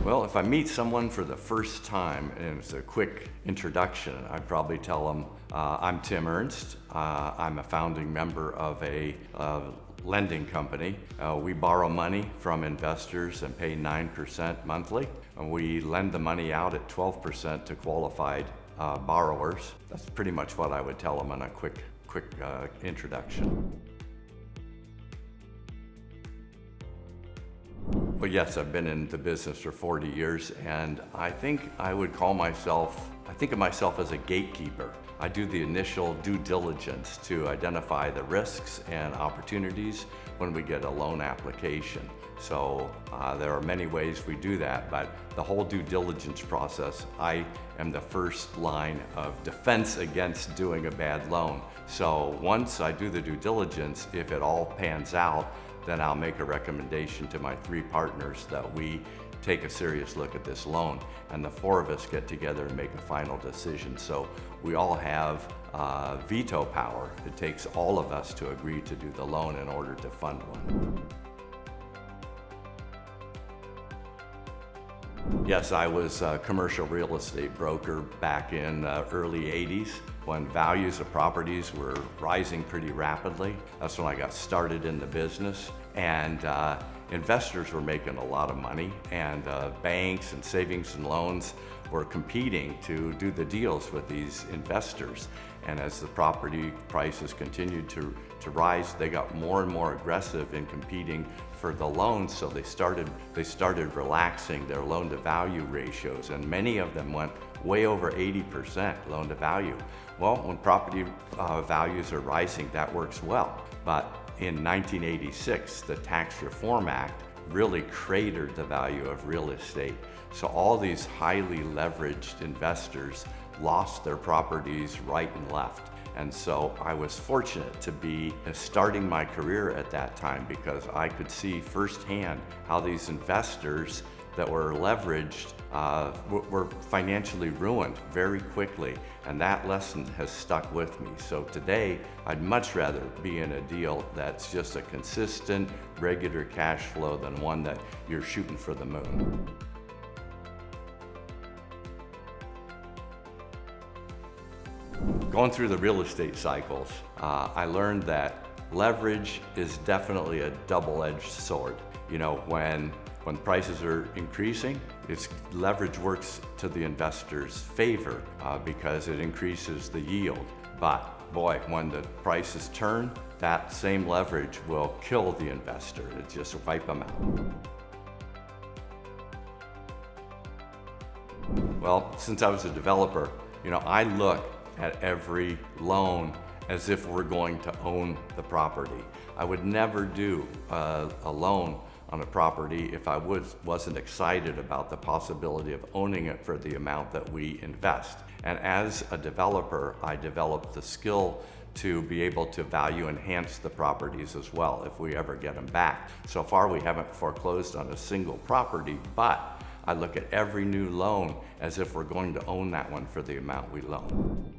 Well, if I meet someone for the first time and it's a quick introduction, I'd probably tell them, I'm Tim Ernst. I'm a founding member of a lending company. We borrow money from investors and pay 9% monthly. And we lend the money out at 12% to qualified borrowers. That's pretty much what I would tell them in a quick introduction. Well, yes, I've been in the business for 40 years, and I think I would think of myself as a gatekeeper. I do the initial due diligence to identify the risks and opportunities when we get a loan application. So there are many ways we do that, but the whole due diligence process, I am the first line of defense against doing a bad loan. So once I do the due diligence, if it all pans out, then I'll make a recommendation to my 3 partners that we take a serious look at this loan, and the 4 of us get together and make a final decision. So we all have veto power. It takes all of us to agree to do the loan in order to fund one. Yes, I was a commercial real estate broker back in the early 80s when values of properties were rising pretty rapidly. That's when I got started in the business, and investors were making a lot of money, and banks and savings and loans were competing to do the deals with these investors. And as the property prices continued to rise, they got more and more aggressive in competing for the loans, so they started relaxing their loan-to-value ratios, and many of them went way over 80% loan-to-value. Well, when property values are rising, that works well. But in 1986, the Tax Reform Act really cratered the value of real estate. So all these highly leveraged investors lost their properties right and left. And so I was fortunate to be starting my career at that time, because I could see firsthand how these investors that were leveraged were financially ruined very quickly. And that lesson has stuck with me. So today, I'd much rather be in a deal that's just a consistent, regular cash flow than one that you're shooting for the moon. Going through the real estate cycles, I learned that leverage is definitely a double-edged sword. You know, when prices are increasing, leverage works to the investor's favor because it increases the yield. But boy, when the prices turn, that same leverage will kill the investor. It just wipe them out. Well, since I was a developer, you know, I look at every loan as if we're going to own the property. I would never do a loan on a property if I wasn't excited about the possibility of owning it for the amount that we invest. And as a developer, I developed the skill to be able to value enhance the properties as well if we ever get them back. So far, we haven't foreclosed on a single property, but I look at every new loan as if we're going to own that one for the amount we loan.